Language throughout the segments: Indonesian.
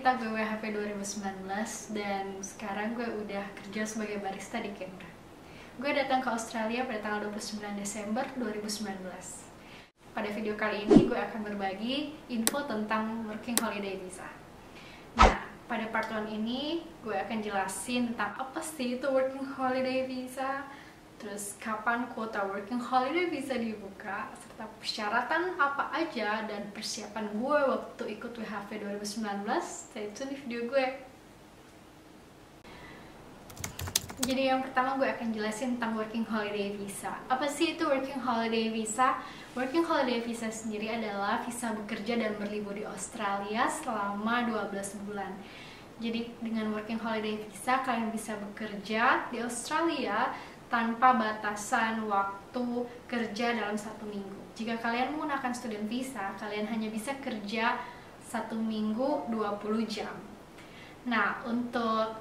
cerita gue WHV 2019 dan sekarang gue udah kerja sebagai barista di Canberra. Gue datang ke Australia pada tanggal 29 Desember 2019. Pada video kali ini gue akan berbagi info tentang Working Holiday Visa. Nah, pada part 1 ini gue akan jelasin tentang apa sih itu Working Holiday Visa, terus kapan kuota Working Holiday Visa dibuka, serta persyaratan apa aja dan persiapan gue waktu ikut WHV 2019. Stay tune di video gue. Jadi yang pertama gue akan jelasin tentang Working Holiday Visa. Apa sih itu Working Holiday Visa? Working Holiday Visa sendiri adalah visa bekerja dan berlibur di Australia selama 12 bulan. Jadi dengan Working Holiday Visa kalian bisa bekerja di Australia tanpa batasan waktu kerja dalam 1 minggu. Jika kalian menggunakan student visa, kalian hanya bisa kerja 1 minggu 20 jam. Nah, untuk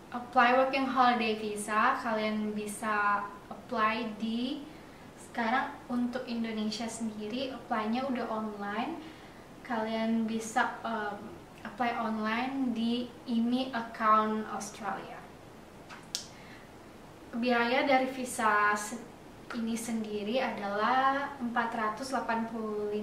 apply Working Holiday Visa, kalian bisa apply di sekarang untuk Indonesia sendiri, apply-nya udah online. Kalian bisa apply online di IMI Account Australia. Biaya dari visa ini sendiri adalah 485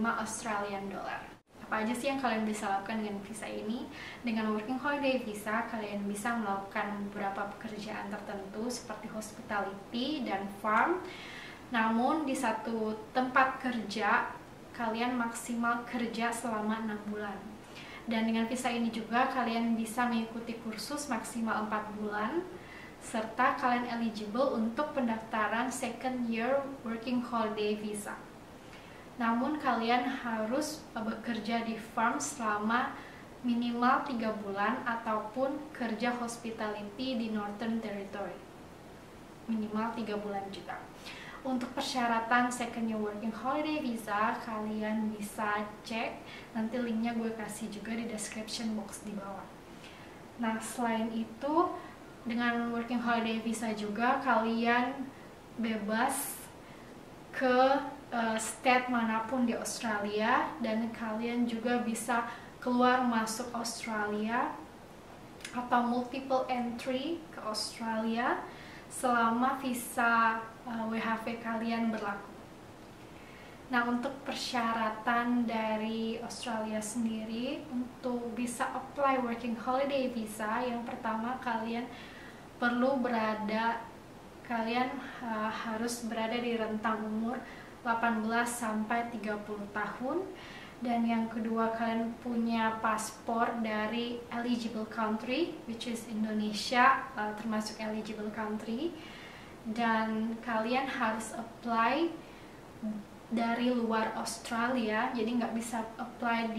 Australian dollar. Apa aja sih yang kalian bisa lakukan dengan visa ini? Dengan Working Holiday Visa, kalian bisa melakukan beberapa pekerjaan tertentu seperti hospitality dan farm. Namun di satu tempat kerja, kalian maksimal kerja selama 6 bulan. Dan dengan visa ini juga kalian bisa mengikuti kursus maksimal 4 bulan. Serta kalian eligible untuk pendaftaran second year Working Holiday Visa. Namun kalian harus bekerja di farm selama minimal 3 bulan ataupun kerja hospitality di Northern Territory minimal 3 bulan juga. Untuk persyaratan second year Working Holiday Visa kalian bisa cek, nanti linknya gue kasih juga di description box di bawah. Nah, selain itu dengan Working Holiday Visa juga kalian bebas ke state manapun di Australia, dan kalian juga bisa keluar masuk Australia atau multiple entry ke Australia selama visa WHV kalian berlaku. Nah, untuk persyaratan dari Australia sendiri untuk bisa apply Working Holiday Visa, yang pertama kalian harus berada di rentang umur 18 sampai 30 tahun, dan yang kedua kalian punya paspor dari eligible country, which is Indonesia, termasuk eligible country, dan kalian harus apply dari luar Australia, jadi nggak bisa apply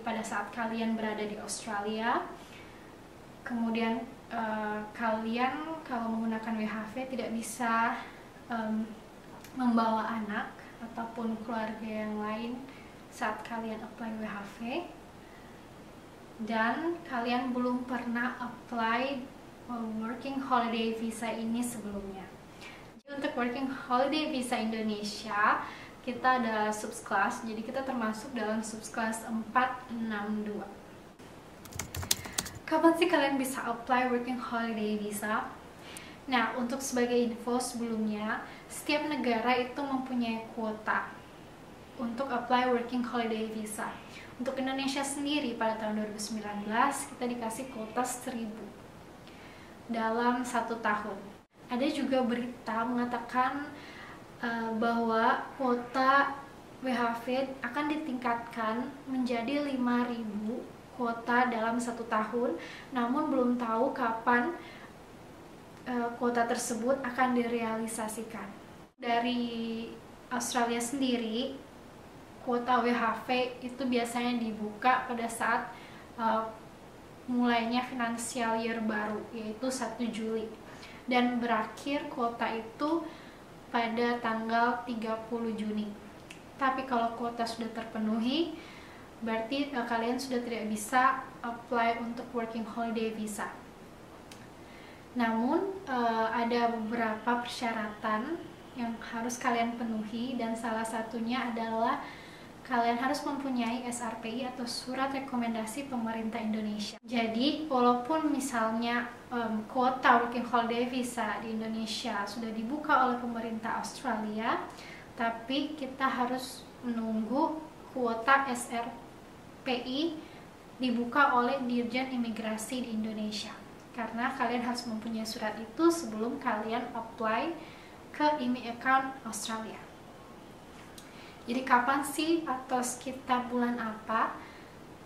pada saat kalian berada di Australia. Kemudian kalian kalau menggunakan WHV tidak bisa membawa anak ataupun keluarga yang lain saat kalian apply WHV, dan kalian belum pernah apply Working Holiday Visa ini sebelumnya. Jadi untuk Working Holiday Visa Indonesia kita ada subclass, jadi kita termasuk dalam subclass 462. Kapan sih kalian bisa apply Working Holiday Visa? Nah, untuk sebagai info sebelumnya, setiap negara itu mempunyai kuota untuk apply Working Holiday Visa. Untuk Indonesia sendiri pada tahun 2019 kita dikasih kuota 1000 dalam 1 tahun. Ada juga berita mengatakan bahwa kuota WHV akan ditingkatkan menjadi 5.000 kuota dalam 1 tahun, namun belum tahu kapan kuota tersebut akan direalisasikan. Dari Australia sendiri, kuota WHV itu biasanya dibuka pada saat mulainya financial year baru, yaitu 1 Juli, dan berakhir kuota itu pada tanggal 30 Juni. Tapi kalau kuota sudah terpenuhi, berarti kalian sudah tidak bisa apply untuk Working Holiday Visa. Namun ada beberapa persyaratan yang harus kalian penuhi, dan salah satunya adalah kalian harus mempunyai SRPI atau Surat Rekomendasi Pemerintah Indonesia. Jadi, walaupun misalnya kuota Working Holiday Visa di Indonesia sudah dibuka oleh pemerintah Australia, tapi kita harus menunggu kuota SRPI dibuka oleh Dirjen Imigrasi di Indonesia. Karena kalian harus mempunyai surat itu sebelum kalian apply ke IMI account Australia. Jadi kapan sih atau sekitar bulan apa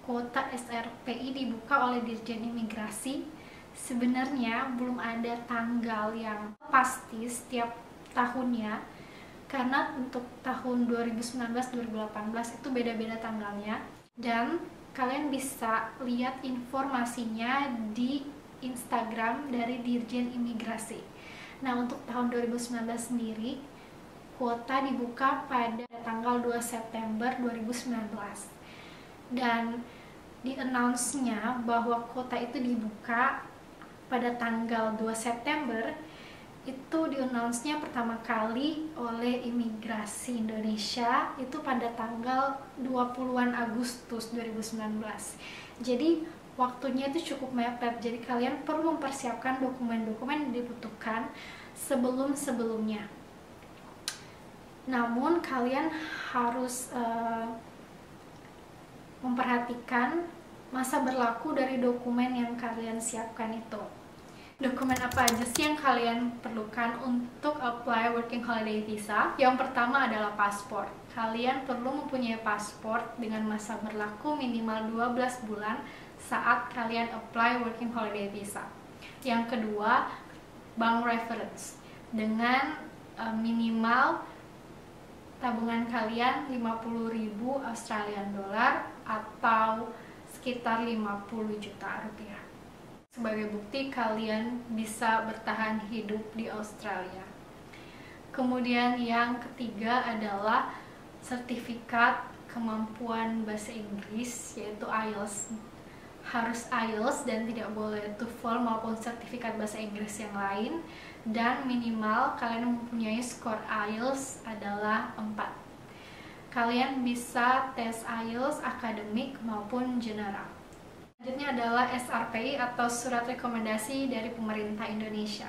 kuota SRPI dibuka oleh Dirjen Imigrasi? Sebenarnya belum ada tanggal yang pasti setiap tahunnya, karena untuk tahun 2019-2018 itu beda-beda tanggalnya, dan kalian bisa lihat informasinya di Instagram dari Dirjen Imigrasi. Nah, untuk tahun 2019 sendiri kuota dibuka pada tanggal 2 September 2019, dan di-announce-nya bahwa kuota itu dibuka pada tanggal 2 September itu di-announce-nya pertama kali oleh Imigrasi Indonesia itu pada tanggal 20-an Agustus 2019. Jadi waktunya itu cukup mepet, jadi kalian perlu mempersiapkan dokumen-dokumen yang dibutuhkan sebelum-sebelumnya. Namun kalian harus memperhatikan masa berlaku dari dokumen yang kalian siapkan itu. Dokumen apa aja sih yang kalian perlukan untuk apply Working Holiday Visa? Yang pertama adalah paspor. Kalian perlu mempunyai paspor dengan masa berlaku minimal 12 bulan saat kalian apply Working Holiday Visa. Yang kedua, bank reference dengan minimal tabungan kalian 50.000 Australian dollar atau sekitar 50 juta rupiah. Sebagai bukti kalian bisa bertahan hidup di Australia. Kemudian yang ketiga adalah sertifikat kemampuan bahasa Inggris, yaitu IELTS. Harus IELTS dan tidak boleh TOEFL maupun sertifikat bahasa Inggris yang lain, dan minimal kalian mempunyai skor IELTS adalah 4. Kalian bisa tes IELTS akademik maupun general. Selanjutnya adalah SRPI atau Surat Rekomendasi dari Pemerintah Indonesia.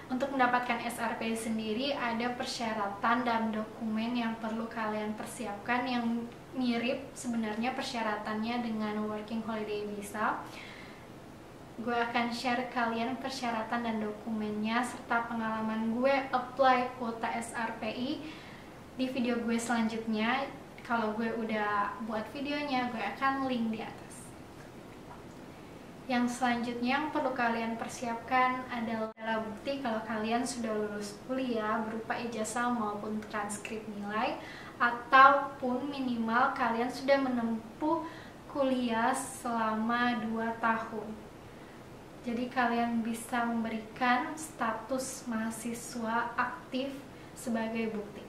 Untuk mendapatkan SRPI sendiri ada persyaratan dan dokumen yang perlu kalian persiapkan yang mirip sebenarnya persyaratannya dengan Working Holiday Visa. Gue akan share kalian persyaratan dan dokumennya serta pengalaman gue apply kuota SRPI di video gue selanjutnya. Kalau gue udah buat videonya, gue akan link di atas. Yang selanjutnya yang perlu kalian persiapkan adalah bukti kalau kalian sudah lulus kuliah berupa ijazah maupun transkrip nilai, ataupun minimal kalian sudah menempuh kuliah selama 2 tahun. Jadi kalian bisa memberikan status mahasiswa aktif sebagai bukti.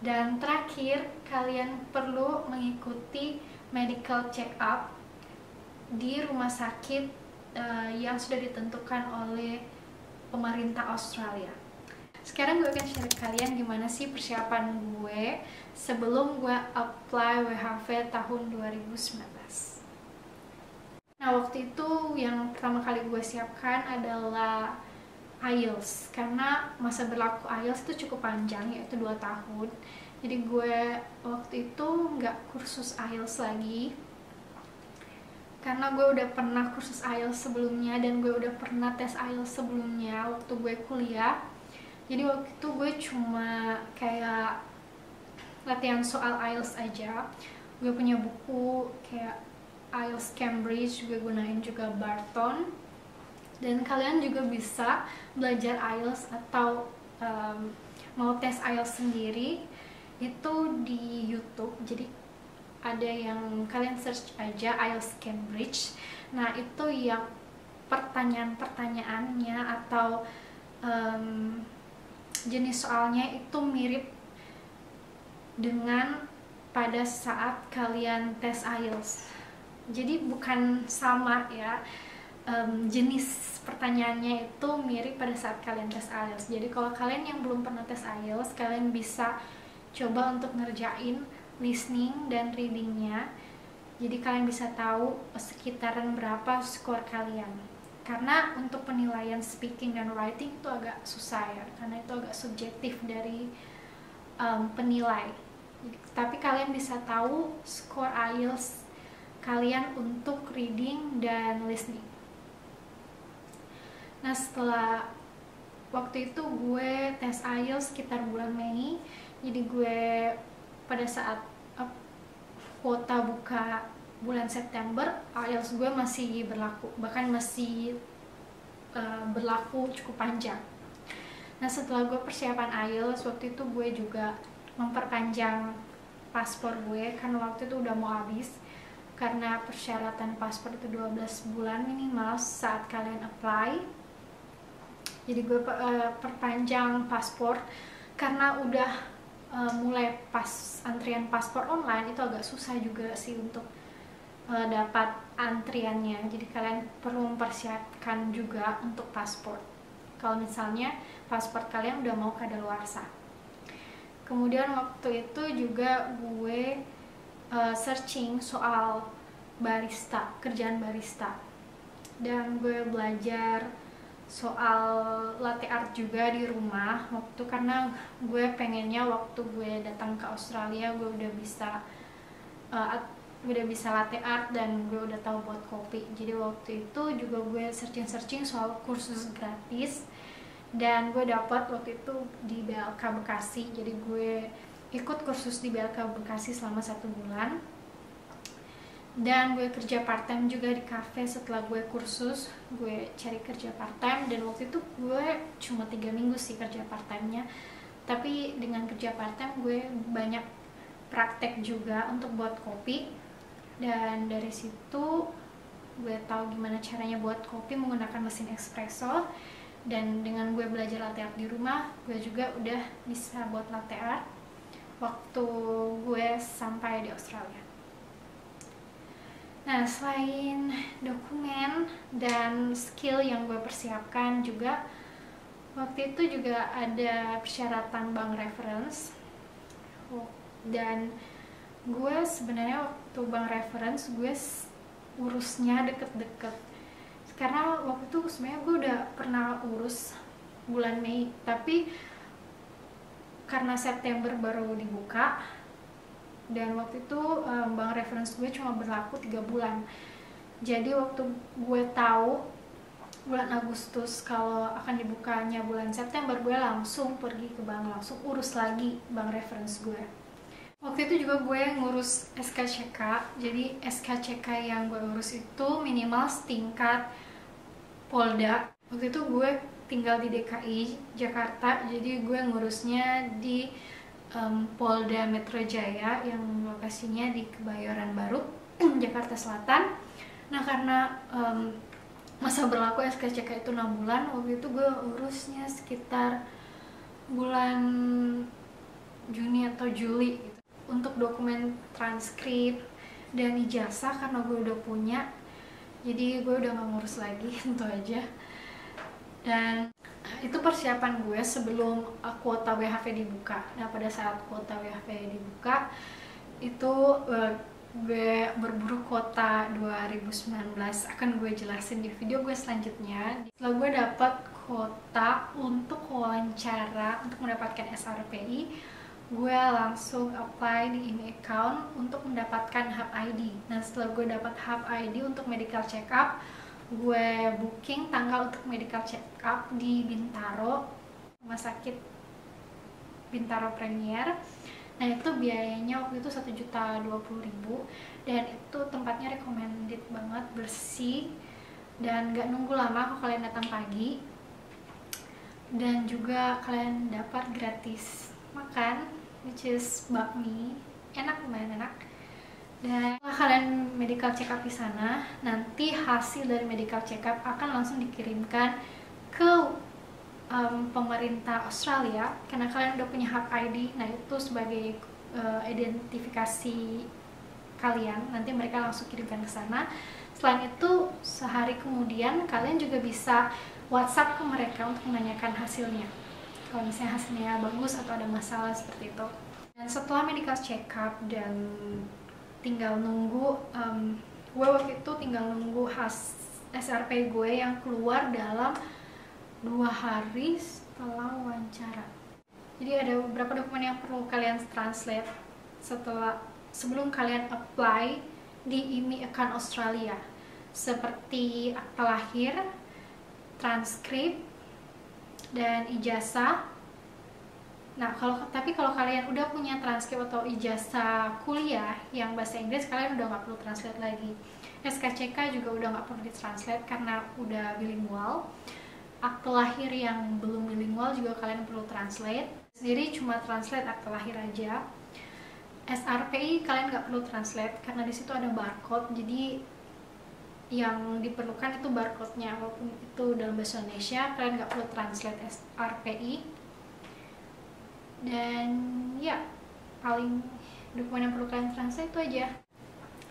Dan terakhir, kalian perlu mengikuti medical check up di rumah sakit yang sudah ditentukan oleh pemerintah Australia. Sekarang gue akan share kalian gimana sih persiapan gue sebelum gue apply WHV tahun 2019. Nah, waktu itu yang pertama kali gue siapkan adalah IELTS, karena masa berlaku IELTS itu cukup panjang, yaitu 2 tahun. Jadi gue waktu itu nggak kursus IELTS lagi, karena gue udah pernah kursus IELTS sebelumnya dan gue udah pernah tes IELTS sebelumnya waktu gue kuliah. Jadi waktu itu gue cuma kayak latihan soal IELTS aja. Gue punya buku kayak IELTS Cambridge, gue gunain juga Barton. Dan kalian juga bisa belajar IELTS atau mau tes IELTS sendiri itu di YouTube. Jadi ada yang kalian search aja IELTS Cambridge. Nah, itu yang pertanyaan-pertanyaannya atau jenis soalnya itu mirip dengan pada saat kalian tes IELTS. Jadi bukan sama ya, jenis pertanyaannya itu mirip pada saat kalian tes IELTS. Jadi kalau kalian yang belum pernah tes IELTS, kalian bisa coba untuk ngerjain listening dan readingnya, jadi kalian bisa tahu sekitaran berapa skor kalian. Karena untuk penilaian speaking dan writing itu agak susah ya, karena itu agak subjektif dari penilai. Tapi kalian bisa tahu skor IELTS kalian untuk reading dan listening. Nah, setelah waktu itu gue tes IELTS sekitar bulan Mei. Jadi gue pada saat kuota buka bulan September, IELTS gue masih berlaku, bahkan masih berlaku cukup panjang. Nah, setelah gue persiapan IELTS, waktu itu gue juga memperpanjang paspor gue karena waktu itu udah mau habis. Karena persyaratan paspor itu 12 bulan minimal saat kalian apply. Jadi gue perpanjang paspor karena udah mulai pas antrian paspor online itu agak susah juga sih untuk dapat antriannya. Jadi kalian perlu mempersiapkan juga untuk paspor kalau misalnya paspor kalian udah mau kadaluarsa. Kemudian waktu itu juga gue searching soal barista, kerjaan barista, dan gue belajar soal latte art juga di rumah waktu, karena gue pengennya waktu gue datang ke Australia gue udah bisa latte art dan gue udah tahu buat kopi. Jadi waktu itu juga gue searching soal kursus gratis, dan gue dapat waktu itu di BLK Bekasi. Jadi gue ikut kursus di BLK Bekasi selama 1 bulan, dan gue kerja part time juga di cafe. Setelah gue kursus, gue cari kerja part time, dan waktu itu gue cuma 3 minggu sih kerja part time-nya. Tapi dengan kerja part time gue banyak praktek juga untuk buat kopi, dan dari situ gue tahu gimana caranya buat kopi menggunakan mesin espresso. Dan dengan gue belajar latte art di rumah, gue juga udah bisa buat latte art waktu gue sampai di Australia. Nah, selain dokumen dan skill yang gue persiapkan juga, waktu itu juga ada persyaratan bank reference. Dan gue sebenarnya waktu bank reference gue urusnya deket-deket, karena waktu itu sebenarnya gue udah pernah urus bulan Mei, tapi karena September baru dibuka, dan waktu itu bank reference gue cuma berlaku 3 bulan. Jadi waktu gue tahu bulan Agustus kalau akan dibukanya bulan September, gue langsung pergi ke bank, langsung urus lagi bank reference gue. Waktu itu juga gue ngurus SKCK. Jadi SKCK yang gue urus itu minimal setingkat Polda. Waktu itu gue tinggal di DKI Jakarta, jadi gue ngurusnya di Polda Metro Jaya yang lokasinya di Kebayoran Baru, Jakarta Selatan. Nah, karena masa berlaku SKCK itu 6 bulan, waktu itu gue urusnya sekitar bulan Juni atau Juli gitu. Untuk dokumen transkrip dan ijazah karena gue udah punya, jadi gue udah gak ngurus lagi, itu aja. Dan itu persiapan gue sebelum kuota WHV dibuka. Nah, pada saat kuota WHV dibuka itu gue berburu kuota 2019, akan gue jelasin di video gue selanjutnya. Setelah gue dapat kuota untuk wawancara untuk mendapatkan SRPI, gue langsung apply di IME account untuk mendapatkan Hub ID. Nah, setelah gue dapat Hub ID untuk medical check up, gue booking tanggal untuk medical check up di Bintaro, rumah sakit Bintaro Premier. Nah, itu biayanya waktu itu 1.020.000, dan itu tempatnya recommended banget, bersih dan gak nunggu lama kalau kalian datang pagi. Dan juga kalian dapat gratis makan, which is bakmi, enak, lumayan enak. Dan setelah kalian medical check up di sana, nanti hasil dari medical check up akan langsung dikirimkan ke pemerintah Australia, karena kalian udah punya Hub ID. Nah, itu sebagai identifikasi kalian, nanti mereka langsung kirimkan ke sana. Selain itu, sehari kemudian kalian juga bisa WhatsApp ke mereka untuk menanyakan hasilnya, kalau misalnya hasilnya bagus atau ada masalah seperti itu. Dan setelah medical check up dan tinggal nunggu, gue waktu itu tinggal nunggu SRP gue yang keluar dalam 2 hari setelah wawancara. Jadi ada beberapa dokumen yang perlu kalian translate sebelum kalian apply di IMI Account Australia, seperti akta lahir, transkrip, dan ijazah. Nah, tapi kalau kalian udah punya transkrip atau ijazah kuliah yang bahasa Inggris, kalian udah nggak perlu translate lagi. SKCK juga udah nggak perlu ditranslate karena udah bilingual. Akte lahir yang belum bilingual juga kalian perlu translate. Sendiri cuma translate akte lahir aja. SRPI kalian nggak perlu translate karena di situ ada barcode, jadi yang diperlukan itu barcode-nya. Walaupun itu dalam bahasa Indonesia, kalian nggak perlu translate SRPI. Dan ya, paling dokumen yang perlu kalian translate itu aja.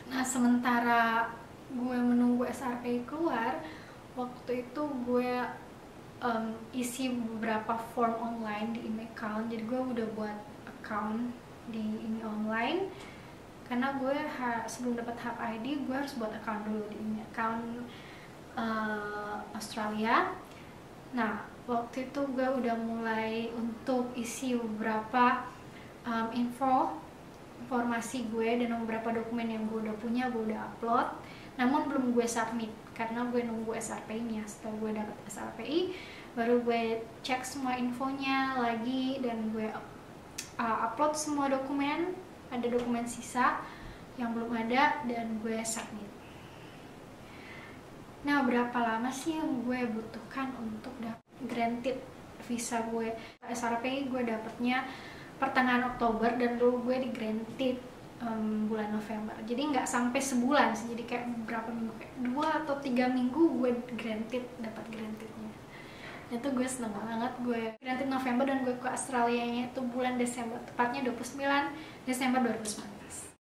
Nah, sementara gue menunggu SRPI keluar, waktu itu gue isi beberapa form online di IMI account. Jadi gue udah buat account di IMI online karena gue sebelum dapat hub ID gue harus buat account dulu di IMI account Australia. Nah, waktu itu gue udah mulai untuk isi beberapa informasi gue dan beberapa dokumen yang gue udah punya, gue udah upload, namun belum gue submit karena gue nunggu SRPI-nya. Setelah gue dapet SRPI, baru gue cek semua infonya lagi dan gue upload semua dokumen. Ada dokumen sisa yang belum ada dan gue submit. Nah, berapa lama sih yang gue butuhkan untuk granted visa gue? SRPI gue dapetnya pertengahan Oktober dan dulu gue di granted bulan November. Jadi nggak sampai sebulan sih, jadi kayak berapa minggu, kayak 2 atau 3 minggu gue dapat grantednya. Itu gue seneng banget. Gue granted November dan gue ke Australia nya itu bulan Desember, tepatnya 29 Desember 2019.